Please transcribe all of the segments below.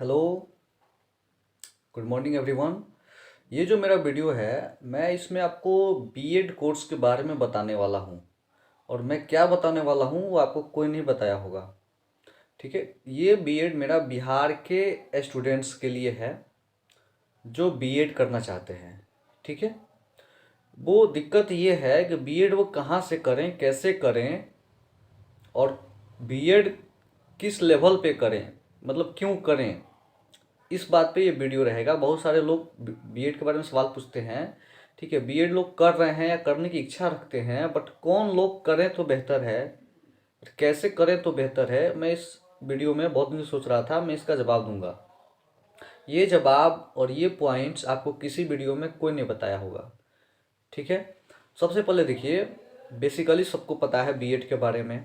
Hello, good morning everyone. ये जो मेरा वीडियो है, मैं इसमें आपको बीएड कोर्स के बारे में बताने वाला हूँ। और मैं क्या बताने वाला हूँ वो आपको कोई नहीं बताया होगा। ठीक है, ये बीएड मेरा बिहार के स्टूडेंट्स के लिए है जो बीएड करना चाहते हैं। ठीक है, वो दिक्कत ये है कि बीएड वो कहाँ से करें, कैसे करें, और बीएड किस लेवल पे करें, मतलब क्यों करें। इस बात पे ये वीडियो रहेगा। बहुत सारे लोग बीएड के बारे में सवाल पूछते हैं। ठीक है, बीएड लोग कर रहे हैं या करने की इच्छा रखते हैं, बट कौन लोग करें तो बेहतर है, कैसे करें तो बेहतर है। मैं इस वीडियो में बहुत दिन से सोच रहा था, मैं इसका जवाब दूंगा। ये जवाब और ये पॉइंट्स आपको किसी वीडियो में कोई नहीं बताया होगा। ठीक है, सबसे पहले देखिए, बेसिकली सबको पता है बीएड के बारे में।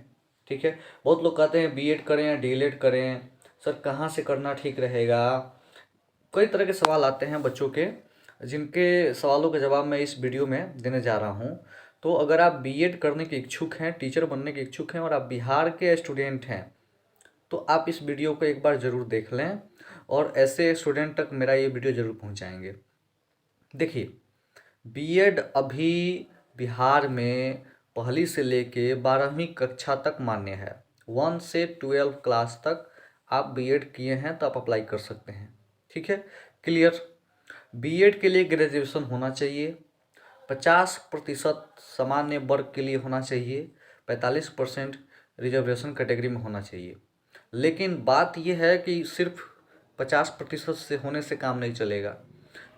ठीक है, बहुत लोग कहते हैं बीएड करें या डीएलएड करें, सर कहाँ से करना ठीक रहेगा। कई तरह के सवाल आते हैं बच्चों के, जिनके सवालों के जवाब मैं इस वीडियो में देने जा रहा हूँ। तो अगर आप बीएड करने के इच्छुक हैं, टीचर बनने के इच्छुक हैं और आप बिहार के स्टूडेंट हैं, तो आप इस वीडियो को एक बार ज़रूर देख लें और ऐसे स्टूडेंट तक मेरा ये वीडियो ज़रूर पहुँचाएंगे। देखिए, बीएड अभी बिहार में पहली से लेके 12वीं कक्षा तक मान्य है। 1 से 12 क्लास तक आप बीएड किए हैं तो आप अप्लाई कर सकते हैं। ठीक है, क्लियर। बीएड के लिए ग्रेजुएशन होना चाहिए, 50% सामान्य वर्ग के लिए होना चाहिए, 45% रिजर्वेशन कैटेगरी में होना चाहिए। लेकिन बात यह है कि सिर्फ 50% से होने से काम नहीं चलेगा।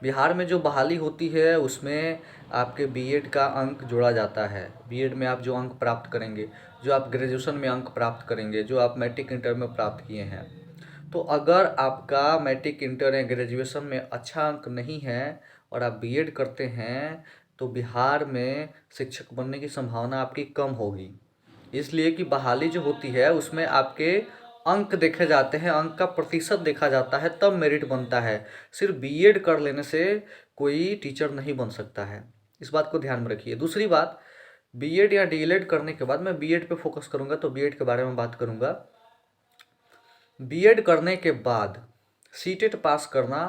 बिहार में जो बहाली होती है उसमें आपके बीएड का अंक जोड़ा जाता है। बीएड में आप जो अंक प्राप्त करेंगे, जो आप ग्रेजुएशन में अंक प्राप्त करेंगे, जो आप मैट्रिक इंटर में प्राप्त किए हैं, तो अगर आपका मैट्रिक इंटर या ग्रेजुएशन में अच्छा अंक नहीं है और आप बीएड करते हैं, तो बिहार में शिक्षक बनने की संभावना आपकी कम होगी। इसलिए कि बहाली जो होती है उसमें आपके अंक देखे जाते हैं, अंक का प्रतिशत देखा जाता है, तब मेरिट बनता है। सिर्फ बीएड कर लेने से कोई टीचर नहीं बन सकता है, इस बात को ध्यान में रखिए। दूसरी बात, बीएड या डीएलएड करने के बाद, मैं बीएड पे फोकस करूंगा तो बीएड के बारे में बात करूंगा। बीएड करने के बाद सीटेट पास करना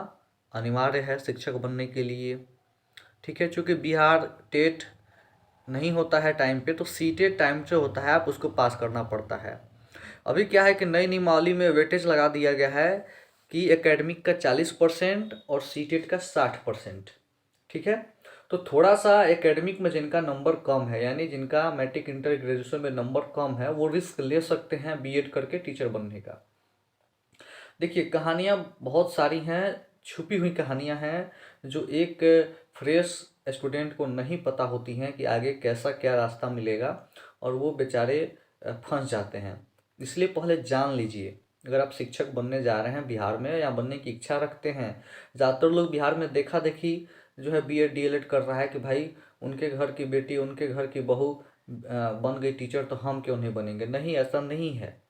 अनिवार्य है शिक्षक बनने के लिए। ठीक है, चूँकि बिहार टेट नहीं होता है टाइम पे, तो सीटेट टाइम से होता है, आप उसको पास करना पड़ता है। अभी क्या है कि नई नियमावली में वेटेज लगा दिया गया है कि एकेडमिक का 40% और सीटेट का 60%। ठीक है, तो थोड़ा सा एकेडमिक में जिनका नंबर कम है, यानी जिनका मैट्रिक इंटर ग्रेजुएशन में नंबर कम है, वो रिस्क ले सकते हैं बीएड करके टीचर बनने का। देखिए, कहानियाँ बहुत सारी हैं, छुपी हुई कहानियाँ हैं जो एक फ्रेश स्टूडेंट को नहीं पता होती हैं कि आगे कैसा क्या रास्ता मिलेगा, और वो बेचारे फंस जाते हैं। इसलिए पहले जान लीजिए, अगर आप शिक्षक बनने जा रहे हैं बिहार में या बनने की इच्छा रखते हैं। ज़्यादातर लोग बिहार में देखा देखी जो है बीएड डीएलएड कर रहा है कि भाई उनके घर की बेटी, उनके घर की बहू बन गई टीचर, तो हम क्यों नहीं बनेंगे। नहीं, ऐसा नहीं है।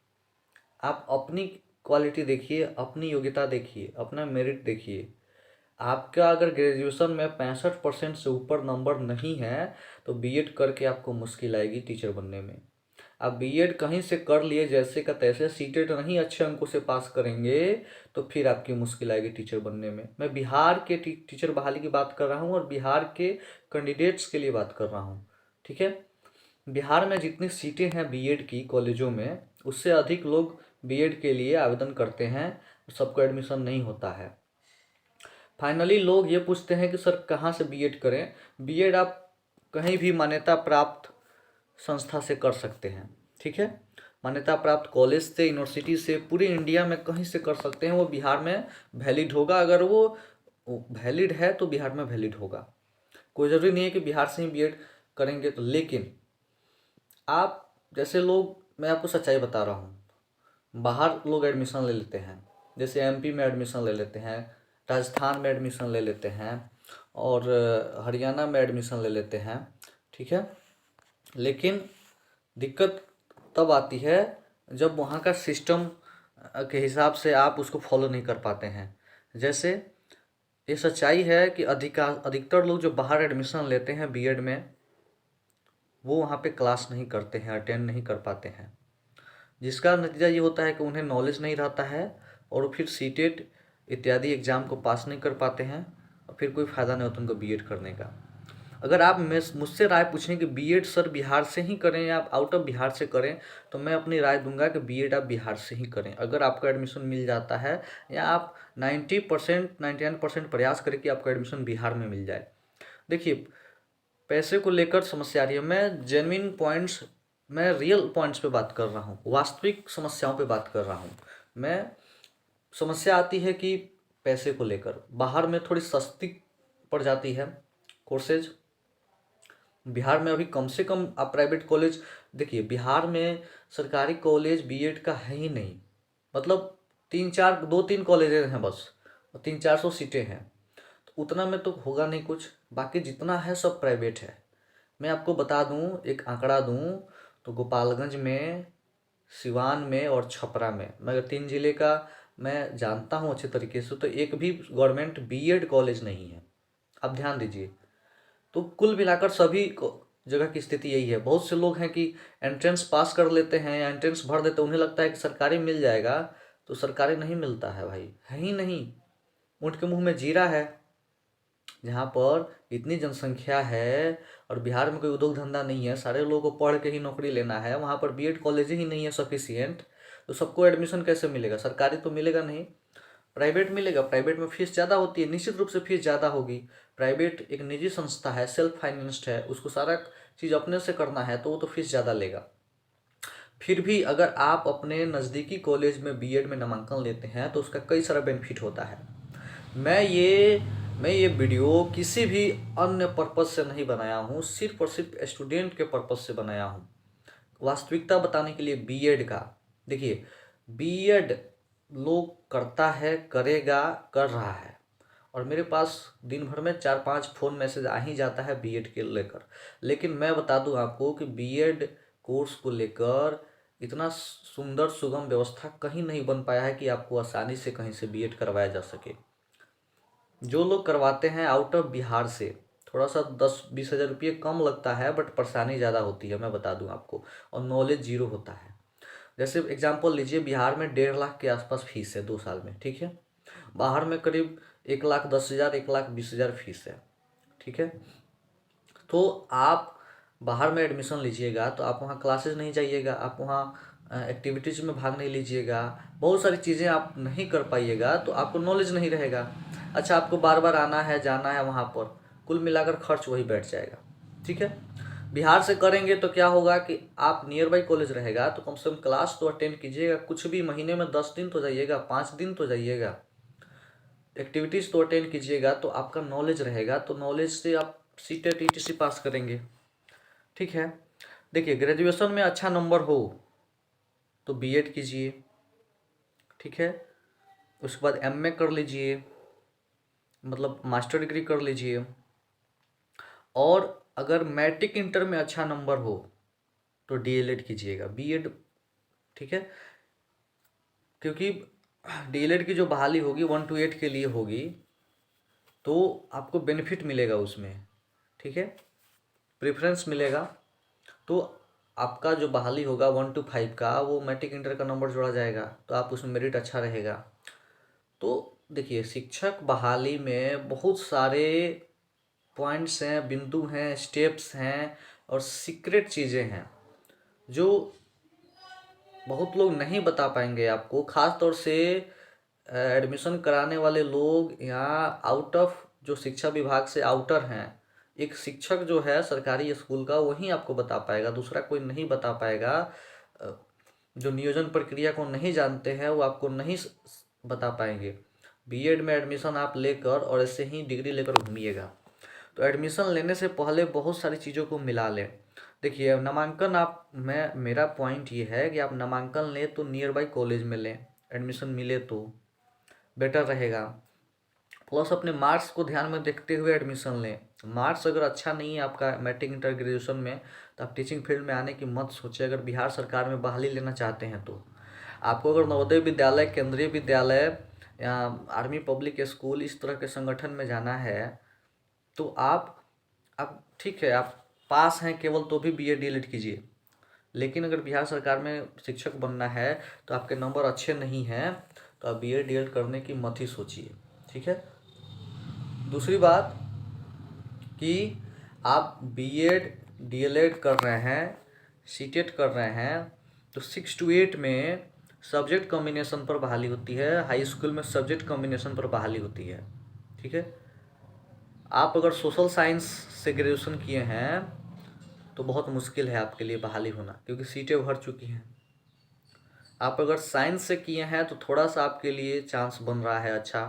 आप अपनी क्वालिटी देखिए, अपनी योग्यता देखिए, अपना मेरिट देखिए। आपका अगर ग्रेजुएशन में 65% से ऊपर नंबर नहीं है, तो बीएड करके आपको मुश्किल आएगी टीचर बनने में। आप बीएड कहीं से कर लिए जैसे का तैसे, सीटेट नहीं अच्छे अंकों से पास करेंगे, तो फिर आपकी मुश्किल आएगी टीचर बनने में। मैं बिहार के टीचर बहाली की बात कर रहा हूँ और बिहार के कैंडिडेट्स के लिए बात कर रहा हूँ। ठीक है, बिहार में जितनी सीटें हैं बीएड की कॉलेजों में, उससे अधिक लोग बीएड के लिए आवेदन करते हैं, सबको एडमिशन नहीं होता है। फाइनली लोग ये पूछते हैं कि सर कहाँ से बीएड करें। बीएड आप कहीं भी मान्यता प्राप्त संस्था से कर सकते हैं। ठीक है, मान्यता प्राप्त कॉलेज से, यूनिवर्सिटी से, पूरे इंडिया में कहीं से कर सकते हैं। वो बिहार में वैलिड होगा, अगर वो वैलिड है तो बिहार में वैलिड होगा। कोई ज़रूरी नहीं है कि बिहार से ही बीएड करेंगे तो। लेकिन आप जैसे लोग, मैं आपको सच्चाई बता रहा हूँ, बाहर लोग एडमिशन ले लेते हैं, जैसे एमपी में एडमिशन ले लेते हैं, राजस्थान में एडमिशन ले लेते हैं, और हरियाणा में एडमिशन ले लेते हैं। ठीक है, लेकिन दिक्कत तब आती है जब वहाँ का सिस्टम के हिसाब से आप उसको फॉलो नहीं कर पाते हैं। जैसे ये सच्चाई है कि अधिकतर लोग जो बाहर एडमिशन लेते हैं बीएड में, वो वहाँ पे क्लास नहीं करते हैं, अटेंड नहीं कर पाते हैं, जिसका नतीजा ये होता है कि उन्हें नॉलेज नहीं रहता है, और फिर सीटेट इत्यादि एग्ज़ाम को पास नहीं कर पाते हैं, और फिर कोई फ़ायदा नहीं होता उनको बीएड करने का। अगर आप मुझसे राय पूछें कि बीएड सर बिहार से ही करें या आप आउट ऑफ बिहार से करें, तो मैं अपनी राय दूंगा कि बीएड आप बिहार से ही करें। अगर आपका एडमिशन मिल जाता है, या आप 90% 99% प्रयास करें कि आपका एडमिशन बिहार में मिल जाए। देखिए, पैसे को लेकर समस्या आ रही है। मैं जेन्युइन पॉइंट्स, मैं रियल पॉइंट्स पे बात कर रहा हूँ, वास्तविक समस्याओं पे बात कर रहा हूँ। मैं समस्या आती है कि पैसे को लेकर बाहर में थोड़ी सस्ती पड़ जाती है कोर्सेज। बिहार में अभी कम से कम आप प्राइवेट कॉलेज देखिए, बिहार में सरकारी कॉलेज बीएड का है ही नहीं। मतलब 2-3 कॉलेजेस हैं बस, और 300-400 सीटें हैं, तो उतना में तो होगा नहीं कुछ। बाकी जितना है सब प्राइवेट है। मैं आपको बता दूं, एक आंकड़ा दूं, तो गोपालगंज में, सिवान में और छपरा में, मैं 3 जिले का मैं जानता हूं अच्छे तरीके से, तो एक भी गवर्नमेंट बीएड कॉलेज नहीं है। आप ध्यान दीजिए। तो कुल मिलाकर सभी जगह की स्थिति यही है। बहुत से लोग हैं कि एंट्रेंस पास कर लेते हैं या एंट्रेंस भर देते हैं, उन्हें लगता है कि सरकारी मिल जाएगा, तो सरकारी नहीं मिलता है भाई, है ही नहीं। ऊँट के मुंह में जीरा है। जहाँ पर इतनी जनसंख्या है और बिहार में कोई उद्योग धंधा नहीं है, सारे लोगों को पढ़ के ही नौकरी लेना है, वहाँ पर बीएड कॉलेज ही नहीं है सफिशियंट, तो सबको एडमिशन कैसे मिलेगा? सरकारी तो मिलेगा नहीं, प्राइवेट मिलेगा। प्राइवेट में फीस ज़्यादा होती है, निश्चित रूप से फीस ज़्यादा होगी। प्राइवेट एक निजी संस्था है, सेल्फ फाइनेंस्ड है, उसको सारा चीज़ अपने से करना है, तो वो तो फीस ज़्यादा लेगा। फिर भी अगर आप अपने नज़दीकी कॉलेज में बीएड में नामांकन लेते हैं, तो उसका कई सारा बेनिफिट होता है। मैं ये मैं ये वीडियो किसी भी अन्य पर्पज़ से नहीं बनाया हूँ, सिर्फ और सिर्फ स्टूडेंट के पर्पज़ से बनाया हूँ, वास्तविकता बताने के लिए बीएड का। देखिए, बीएड लोग करता है, करेगा, कर रहा है, और मेरे पास दिन भर में 4-5 फ़ोन मैसेज आ ही जाता है बीएड के लेकर। लेकिन मैं बता दूं आपको कि बीएड कोर्स को लेकर इतना सुंदर सुगम व्यवस्था कहीं नहीं बन पाया है कि आपको आसानी से कहीं से बीएड करवाया जा सके। जो लोग करवाते हैं आउट ऑफ बिहार से, थोड़ा सा 10-20 हज़ार रुपये कम लगता है, बट परेशानी ज़्यादा होती है, मैं बता दूं आपको, और नॉलेज जीरो होता है। जैसे एग्जांपल लीजिए, बिहार में 1.5 लाख के आसपास फीस है 2 साल में, ठीक है। बाहर में करीब 1,10,000 1,20,000 फीस है, ठीक है। तो आप बाहर में एडमिशन लीजिएगा तो आप वहाँ क्लासेस नहीं जाइएगा, आप वहाँ एक्टिविटीज़ में भाग नहीं लीजिएगा, बहुत सारी चीज़ें आप नहीं कर पाइएगा, तो आपको नॉलेज नहीं रहेगा। अच्छा, आपको बार बार आना है, जाना है वहाँ पर, कुल मिलाकर खर्च वही बैठ जाएगा, ठीक है। बिहार से करेंगे तो क्या होगा कि आप नियर बाई कॉलेज रहेगा तो कम से कम क्लास तो अटेंड कीजिएगा, कुछ भी महीने में 10 दिन तो जाइएगा, 5 दिन तो जाइएगा, एक्टिविटीज़ तो अटेंड कीजिएगा, तो आपका नॉलेज रहेगा, तो नॉलेज से आप सीटेट ईटीसी पास करेंगे, ठीक है। देखिए, ग्रेजुएशन में अच्छा नंबर हो तो बीएड कीजिए, ठीक है। उसके बाद एमए कर लीजिए, मतलब मास्टर डिग्री कर लीजिए। और अगर मैट्रिक इंटर में अच्छा नंबर हो तो डीएलएड कीजिएगा, बीएड, ठीक है। क्योंकि डीएलएड की जो बहाली होगी 1 to 8 के लिए होगी, तो आपको बेनिफिट मिलेगा उसमें, ठीक है, प्रेफरेंस मिलेगा। तो आपका जो बहाली होगा 1 to 5 का, वो मैट्रिक इंटर का नंबर जोड़ा जाएगा, तो आप उसमें मेरिट अच्छा रहेगा। तो देखिए, शिक्षक बहाली में बहुत सारे पॉइंट्स हैं, बिंदु हैं, स्टेप्स हैं और सीक्रेट चीज़ें हैं जो बहुत लोग नहीं बता पाएंगे आपको। ख़ास तौर से एडमिशन कराने वाले लोग यहाँ आउट ऑफ, जो शिक्षा विभाग से आउटर हैं, एक शिक्षक जो है सरकारी स्कूल का, वही आपको बता पाएगा, दूसरा कोई नहीं बता पाएगा। अ, जो नियोजन प्रक्रिया को नहीं जानते हैं वो आपको नहीं बता पाएंगे। बीएड में एडमिशन आप लेकर और ऐसे ही डिग्री लेकर घूमिएगा, तो एडमिशन लेने से पहले बहुत सारी चीज़ों को मिला लें। देखिए, नामांकन आप, मैं मेरा पॉइंट ये है कि आप नामांकन लें तो नियर बाई कॉलेज में लें, एडमिशन मिले तो बेटर रहेगा। प्लस अपने मार्क्स को ध्यान में देखते हुए एडमिशन लें। मार्क्स अगर अच्छा नहीं है आपका मैट्रिक इंटर ग्रेजुएशन में, तो आप टीचिंग फील्ड में आने की मत सोचें। अगर बिहार सरकार में बहाली लेना चाहते हैं तो आपको, अगर नवोदय विद्यालय, केंद्रीय विद्यालय या आर्मी पब्लिक स्कूल, इस तरह के संगठन में जाना है, तो आप ठीक है, आप पास हैं केवल तो भी बीएड डीएलएड कीजिए। लेकिन अगर बिहार सरकार में शिक्षक बनना है तो आपके नंबर अच्छे नहीं हैं, तो आप बीएड डीएलएड करने की मत ही सोचिए, ठीक है। दूसरी बात कि आप बीएड डीएलएड कर रहे हैं, सीटेट कर रहे हैं, तो 6 to 8 में सब्जेक्ट कॉम्बिनेशन पर बहाली होती है, हाई स्कूल में सब्जेक्ट कॉम्बिनेशन पर बहाली होती है, ठीक है। आप अगर सोशल साइंस से ग्रेजुएशन किए हैं तो बहुत मुश्किल है आपके लिए बहाली होना, क्योंकि सीटें भर चुकी हैं। आप अगर साइंस से किए हैं तो थोड़ा सा आपके लिए चांस बन रहा है अच्छा।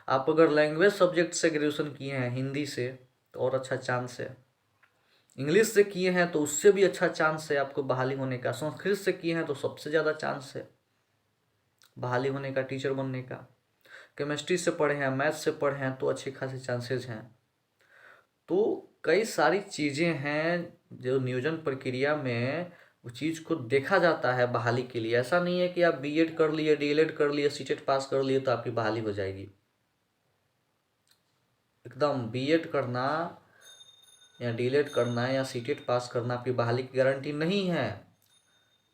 आप अगर लैंग्वेज सब्जेक्ट से ग्रेजुएशन किए हैं, हिंदी से, तो और अच्छा चांस है। इंग्लिश से किए हैं तो उससे भी अच्छा चांस है आपको बहाली होने का। संस्कृत से किए हैं तो सबसे ज़्यादा चांस है बहाली होने का, टीचर बनने का। केमिस्ट्री से पढ़े हैं, मैथ से पढ़े हैं तो अच्छे खासे चांसेस हैं। तो कई सारी चीज़ें हैं जो नियोजन प्रक्रिया में उस चीज़ को देखा जाता है बहाली के लिए। ऐसा नहीं है कि आप बीएड कर लिए, डीएलएड कर लिए, सीटेट पास कर लिए तो आपकी बहाली हो जाएगी। एकदम बीएड करना या डीएलएड करना या सीटेट पास करना आपकी बहाली की गारंटी नहीं है।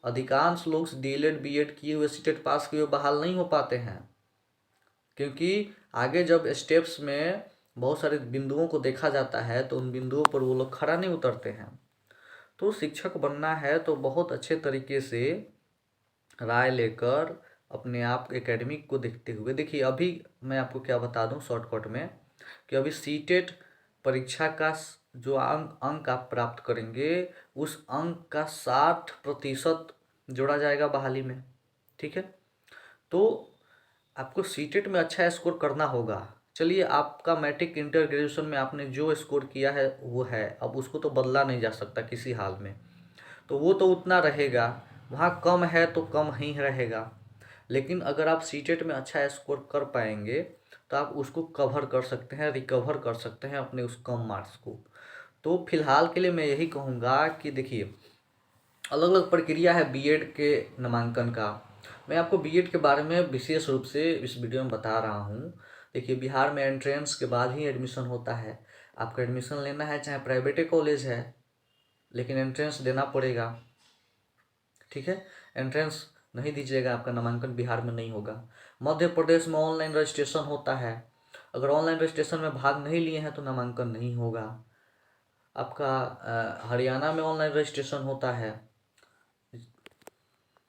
अधिकांश लोग डीएलएड बीएड किए हुए, सीटेट पास किए हुए बहाल नहीं हो पाते हैं, क्योंकि आगे जब स्टेप्स में बहुत सारे बिंदुओं को देखा जाता है तो उन बिंदुओं पर वो लोग खरा नहीं उतरते हैं। तो शिक्षक बनना है तो बहुत अच्छे तरीके से राय लेकर अपने आप एकेडमिक को देखते हुए, देखिए अभी मैं आपको क्या बता दूं शॉर्टकट में, कि अभी सीटेट परीक्षा का जो अंक आप प्राप्त करेंगे उस अंक का 60% जोड़ा जाएगा बहाली में, ठीक है। तो आपको सीटेट में अच्छा स्कोर करना होगा। चलिए, आपका मैट्रिक, इंटर, ग्रेजुएशन में आपने जो स्कोर किया है वो है, अब उसको तो बदला नहीं जा सकता किसी हाल में, तो वो तो उतना रहेगा। वहाँ कम है तो कम ही रहेगा, लेकिन अगर आप सीटेट में अच्छा स्कोर कर पाएंगे तो आप उसको कवर कर सकते हैं, रिकवर कर सकते हैं अपने उस कम मार्क्स को। तो फिलहाल के लिए मैं यही कहूँगा कि देखिए, अलग अलग प्रक्रिया है बीएड के नामांकन का। मैं आपको बीएड के बारे में विशेष रूप से इस वीडियो में बता रहा हूँ। देखिए, बिहार में एंट्रेंस के बाद ही एडमिशन होता है। आपको एडमिशन लेना है चाहे प्राइवेट कॉलेज है, लेकिन एंट्रेंस देना पड़ेगा, ठीक है। एंट्रेंस नहीं दीजिएगा आपका नामांकन बिहार में नहीं होगा। मध्य प्रदेश में ऑनलाइन रजिस्ट्रेशन होता है, अगर ऑनलाइन रजिस्ट्रेशन में भाग नहीं लिए हैं तो नामांकन नहीं होगा। आपका हरियाणा में ऑनलाइन रजिस्ट्रेशन होता है,